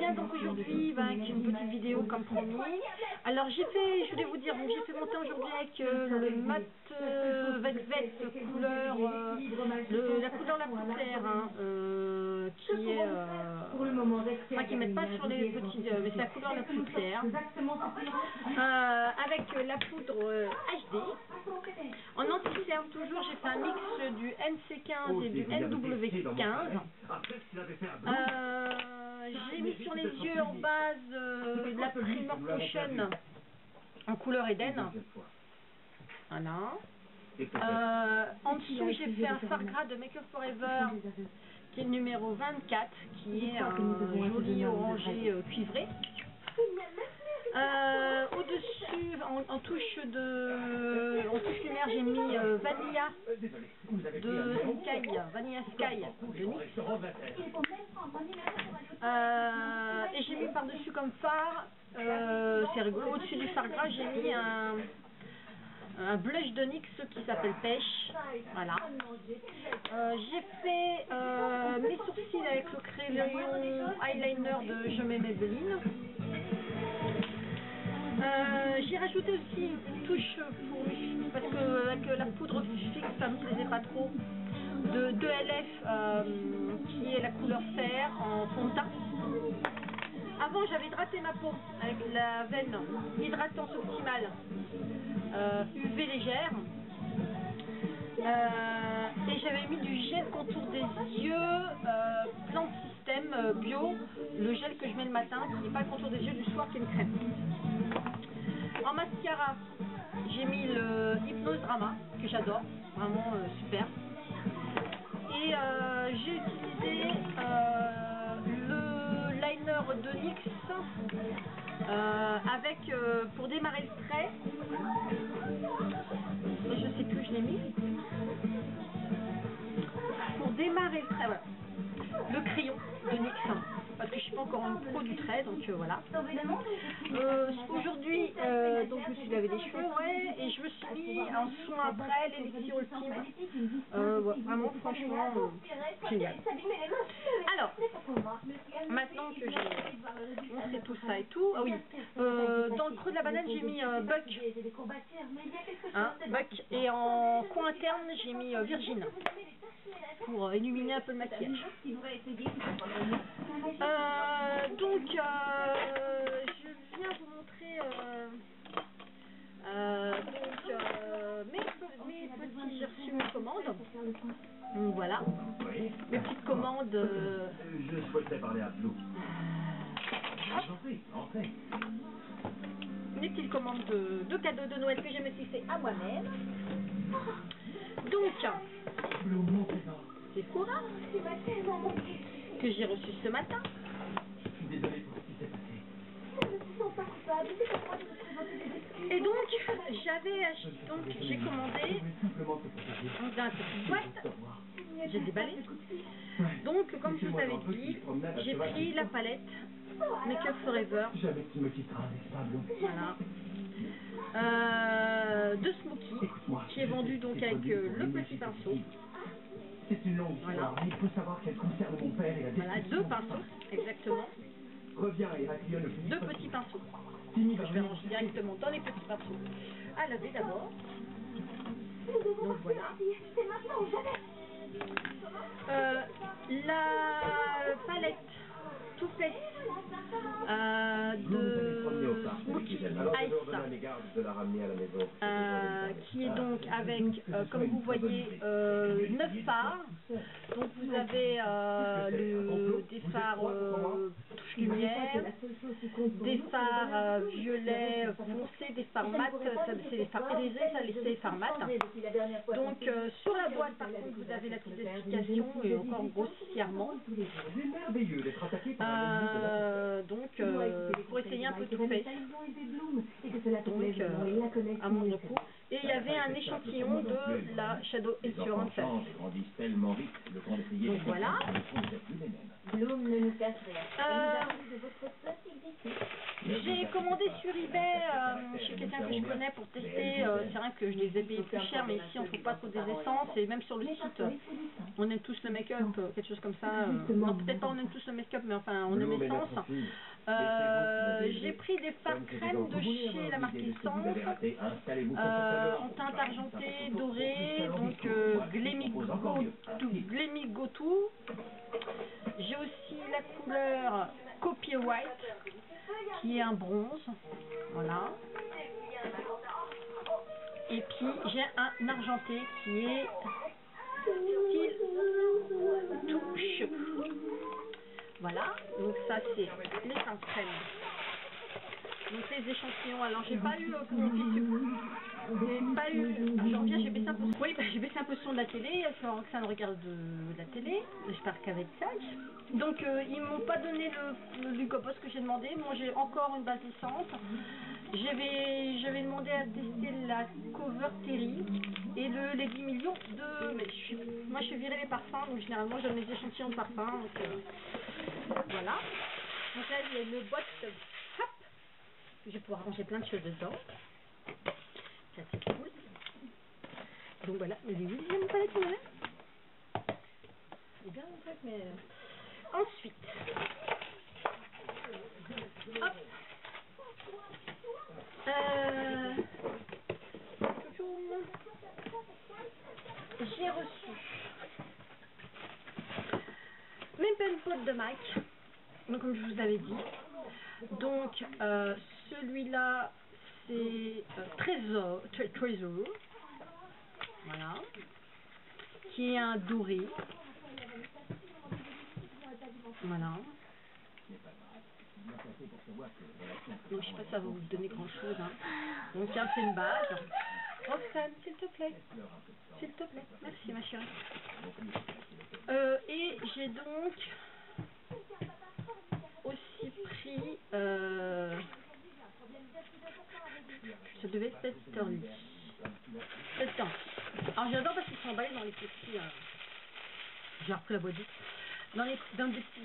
reviens donc aujourd'hui avec une petite vidéo comme promis. Alors je voulais vous dire, j'ai fait monter aujourd'hui avec le mat Velvet couleur, la couleur la plus claire, qui est, enfin qui ne met pas sur les petits, mais c'est la couleur la plus claire, avec la poudre HD. En anti-cerne toujours, j'ai fait un mix du NC15 et du NW15. J'ai mis sur les yeux en base la Primor Potion en couleur Eden. Voilà. En dessous, j'ai fait un fard gras de Make Up For Ever qui est le numéro 24, qui est un joli orangé cuivré. Au-dessus, en touche lumière, j'ai mis Vanilla de Sky, Vanilla Sky de NYX. Et j'ai mis par-dessus comme fard, c'est rigolo, au-dessus du fard gras, j'ai mis un blush de NYX qui s'appelle Pêche. Voilà. J'ai fait mes sourcils avec le crayon eyeliner de Je m'aime Maybelline. J'ai rajouté aussi une touche parce que avec la poudre fixe ça me plaisait pas trop, de 2LF qui est la couleur fer en fond de teint. Avant j'avais hydraté ma peau avec la veine hydratante optimale UV légère, et j'avais mis du gel contour des yeux Plante Système bio, le gel que je mets le matin qui n'est pas le contour des yeux du soir, qui est une crème. En mascara, j'ai mis le Hypnose Drama, que j'adore, vraiment super. Et j'ai utilisé le liner de NYX avec, pour démarrer le trait, je sais plus où je l'ai mis, pour démarrer le trait, voilà, le crayon de NYX. Parce que je suis pas encore en pro du trait, donc voilà. Aujourd'hui, donc je me suis lavé les cheveux, ouais, et je me suis mis en soin après l'élixir ultime. Ouais, vraiment, franchement, génial. Alors, maintenant que j'ai montré tout ça et tout, ah oui, dans le creux de la banane, j'ai mis Buck, Buck, et en coin interne, j'ai mis Virgin, pour illuminer un peu le maquillage. Donc, je viens vous montrer mes petits, j'ai reçu mes commandes. Donc voilà, mes petites commandes. Je souhaiterais parler à Blue. Entrez. Mes petites commandes de cadeaux de Noël que je me suis fait à moi-même. Donc, c'est Sephora que j'ai reçu ce matin. Je suis désolé pour ce qui s'est passé. Je ne me sens pas coupable. Et donc, j'ai commandé dans une petite boîte. J'ai déballé. Donc, comme je vous avais dit, j'ai pris la palette Make Up For Ever. Jamais tu me quitteras avec ça, Blue. Voilà. De Smoky, qui est vendu donc avec le petit pinceau. C'est une longue histoire, mais il faut savoir qu'elle concerne mon père et la destruction. Voilà, deux pinceaux, exactement. Reviens et raclionne le plus vite. Deux petits pinceaux. Je vais ranger directement dans les petits pinceaux. À laver d'abord. Donc voilà. La palette Too Faced de Smoky Ice, qui est donc avec, comme vous voyez, 9 fards. Donc vous avez des fards touche lumière, des fards violets foncés, des fards mat, c'est les fards irisés, ça c'est les fards mat. Donc sur la boîte par contre vous avez la petite explication et encore grossièrement. Donc pour essayer un peu Too Faced. Donc, à moindre coût. Et il y avait un échantillon de la Shadow Endurance. Donc voilà. J'ai commandé sur eBay chez quelqu'un que je connais pour tester. C'est vrai que je les ai payés plus cher, mais ici on trouve pas trop des essences. Et même sur le site, on aime tous le make-up, quelque chose comme ça. Non, peut-être pas on aime tous le make-up, mais enfin on aime l'essence. J'ai pris des fards crème de chez la marque Essence, en teinte argentée, dorée, donc Glammy Go To. J'ai aussi la couleur Copy White, qui est un bronze, voilà. Et puis j'ai un argenté qui est style touche. Voilà, donc ça c'est les teintes crème. Donc les échantillons, alors j'ai pas eu j'en reviens, j'ai baissé un peu. Oui, bah, j'ai baissé un peu le son de la télé, sans que ça ne regarde de la télé. J'espère qu'avec ça. Donc ils m'ont pas donné le Lucopos que j'ai demandé. Moi j'ai encore une base licence. J'avais demandé à tester la Cover Terry et le Lady Million de. Mais moi je suis virée les parfums, donc généralement je donne les échantillons de parfums. Donc voilà. Donc là il y a une boîte hop, que je vais pouvoir ranger plein de choses dedans. Ça c'est cool. Donc voilà, mais les huiles, j'aime pas les couleurs. C'est bien en fait, mais ensuite, hop, j'ai reçu mes pen pots de MAC, donc comme je vous avais dit. Donc celui-là c'est Trésor, voilà, qui est un doré, voilà. Donc je sais pas si ça va vous donner grand chose, hein. Donc tiens, c'est une base. Roxane, s'il te plaît, merci ma chérie. Et j'ai donc aussi pris ça devait être Petterly. Alors j'adore parce qu'ils sont emballés dans les petits. J'ai repris la boîte. Ils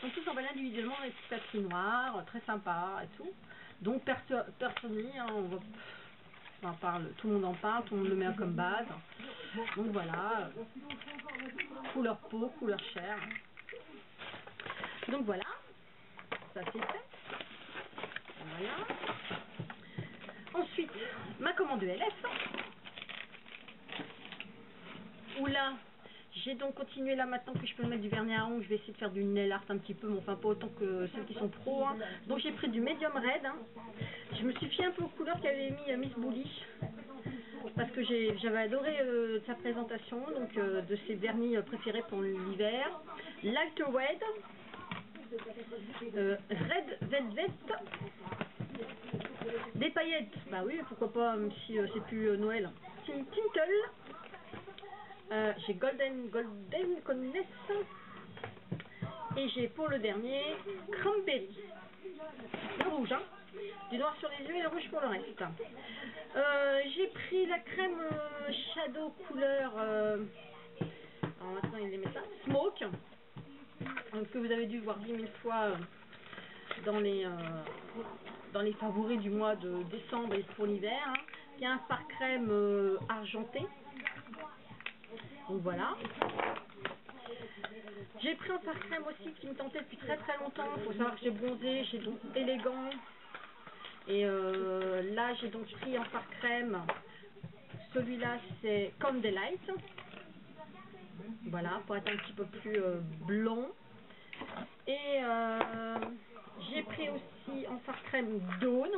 sont tous emballés individuellement dans les petits papiers noirs, très sympa et tout. Donc Petterly, hein, on en parle, tout le monde en parle, tout le monde le met comme base. Donc voilà, couleur peau, couleur chair. Donc voilà, ça c'est fait. Voilà. Ensuite, ma commande ELF. Oula, j'ai donc continué là maintenant que je peux me mettre du vernis à ongles. Je vais essayer de faire du nail art un petit peu, mais enfin pas autant que celles qui sont pro. Hein. Donc j'ai pris du medium red. Hein. Je me suis fiée un peu aux couleurs qu'avait mis Miss Bully. Parce que j'avais adoré sa présentation, donc de ses vernis préférés pour l'hiver. Light Red, Red Velvet, des paillettes, bah oui, pourquoi pas, même si c'est plus Noël. Tinkle, j'ai Golden Conness, et j'ai pour le dernier Cranberry. Le rouge, hein. Du noir sur les yeux et le rouge pour le reste. J'ai pris la crème Shadow couleur. Alors maintenant il les met ça. Smoke. Que vous avez dû voir 10 000 fois dans les favoris du mois de décembre et pour l'hiver. Hein. Il y a un fard crème argenté. Donc voilà. J'ai pris un fard crème aussi qui me tentait depuis très très longtemps. Il faut savoir que j'ai bronzé chez donc élégant. Et là j'ai donc pris un fard crème. Celui-là c'est Comme des Lights. Voilà, pour être un petit peu plus blond. Et j'ai pris aussi en fard crème Dawn.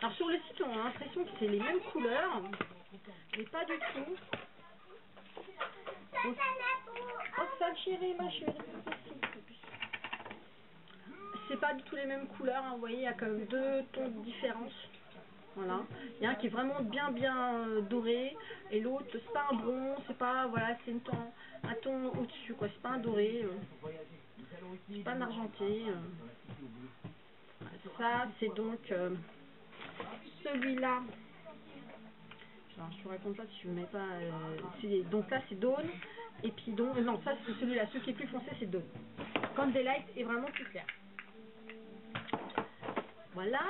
Alors sur le site on a l'impression que c'est les mêmes couleurs, mais pas du tout. Oh ça chérie, ma chérie. C'est pas du tout les mêmes couleurs, hein. Vous voyez, il y a quand même deux tons de différence. Voilà. Il y a un qui est vraiment bien doré, et l'autre c'est pas un bronze, c'est pas, voilà, c'est un ton au-dessus, quoi. C'est pas un doré, c'est pas un argenté. Voilà, ça c'est donc celui-là. Alors je te raconte pas si je ne mets pas. Donc là c'est Dawn. Et puis donc non, ça c'est celui-là. Celui qui est plus foncé c'est Dawn. Candlelight est vraiment plus clair. Voilà.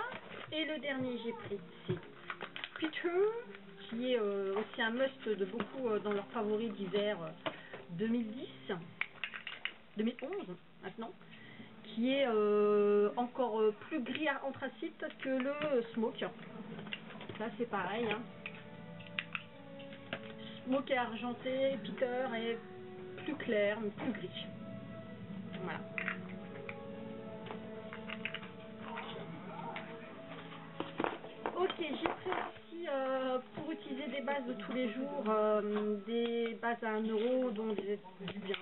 Et le dernier j'ai pris c'est Peter, qui est aussi un must de beaucoup dans leurs favoris d'hiver 2010, 2011 maintenant, qui est encore plus gris anthracite que le Smoke. Là c'est pareil, hein. Smoke est argenté, Peter est plus clair, mais plus gris. Voilà. Ok, j'ai pris aussi pour utiliser des bases de tous les jours, des bases à 1 €, dont des bien.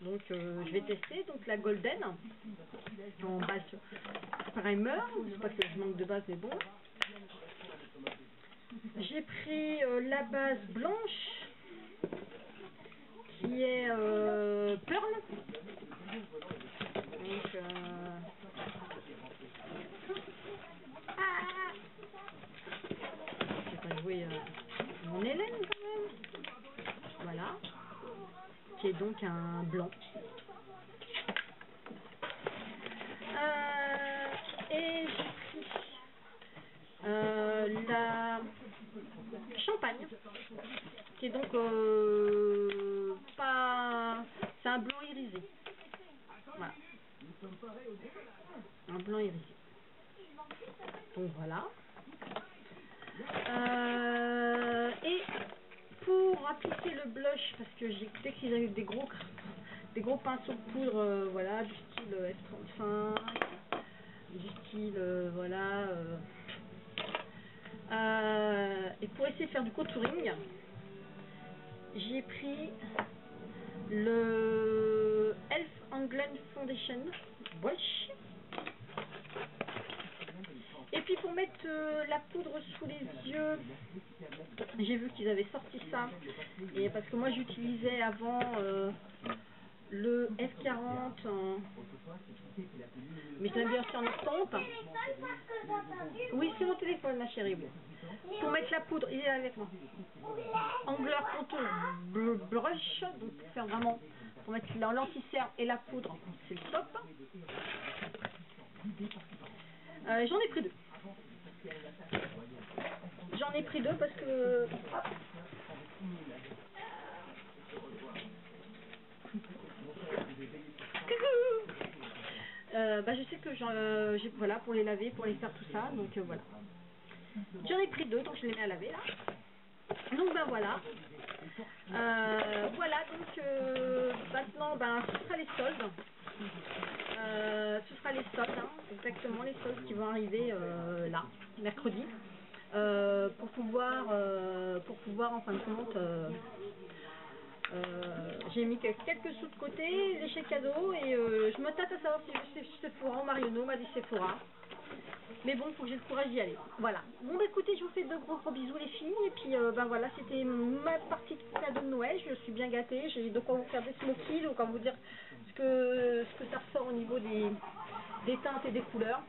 Donc je vais tester donc la Golden en base primer, c'est pas que je manque de base mais bon. J'ai pris la base blanche qui est Pearl. Donc j'ai pas joué mon Hélène quand même. Voilà. Qui est donc un blanc. Et j'ai pris la champagne, qui est donc pas... C'est un blanc irisé. Voilà. Un blanc irisé. Donc voilà. Et pour appliquer le blush, parce que j'ai dès qu'ils avaient des gros pinceaux de poudre, voilà, du style F35, du style voilà. Et pour essayer de faire du contouring, j'ai pris le Elf England Foundation Wash. Et puis pour mettre la poudre sous les yeux, j'ai vu qu'ils avaient sorti ça. Et parce que moi j'utilisais avant le F40, mais je l'ai bien fait en estompe. Oui, c'est mon téléphone ma chérie. Oui. Pour mettre la poudre, il est avec moi. Angler contour brush, donc pour faire vraiment, pour mettre l'anti-cerne et la poudre, c'est le top. J'en ai pris 2. J'en ai pris 2 parce que... je sais que voilà, pour les laver, pour les faire tout ça, donc voilà. J'en ai pris 2, donc je les mets à laver là. Donc voilà. Voilà, donc maintenant ce sera les soldes. Ce sera les soldes, hein, exactement les soldes qui vont arriver là, mercredi. Pour pouvoir en fin de compte, j'ai mis quelques sous de côté, les chèques cadeaux, et je me tâte à savoir si je vais chez Sephora ou Marionneau m'a dit Sephora. Mais bon, faut que j'ai le courage d'y aller. Voilà. Bon, écoutez, je vous fais de gros bisous les filles. Et puis, voilà, c'était ma partie de cadeau de Noël. Je suis bien gâtée. J'ai de quoi vous faire des smokies, de quoi vous dire ce que ça ressort au niveau des teintes et des couleurs.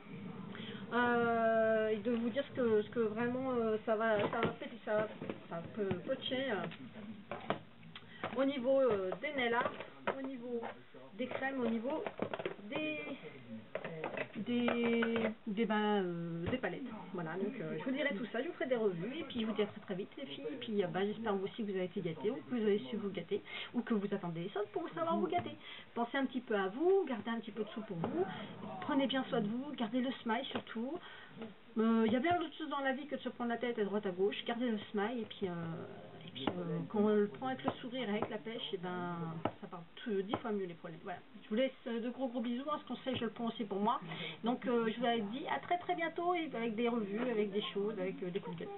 Et de vous dire ce que vraiment ça va péter, ça peut pocher au niveau des nail art, au niveau des crèmes, au niveau des palettes. Voilà, donc je vous dirai tout ça, je vous ferai des revues, et puis je vous dis à très vite les filles, et puis j'espère vous aussi que vous avez été gâtés, ou que vous avez su vous gâter, ou que vous attendez les soldes pour savoir vous gâter. Pensez un petit peu à vous, gardez un petit peu de sous pour vous, prenez bien soin de vous, gardez le smile surtout. Il y a bien d'autres choses dans la vie que de se prendre la tête à droite à gauche, gardez le smile, et puis quand on le prend avec le sourire, avec la pêche, et ça part 10 fois mieux les problèmes. Voilà. Je vous laisse de gros bisous, hein, ce conseil je le prends aussi pour moi. Donc je vous dis à très bientôt, avec des revues, avec des choses, avec des coups de gueule.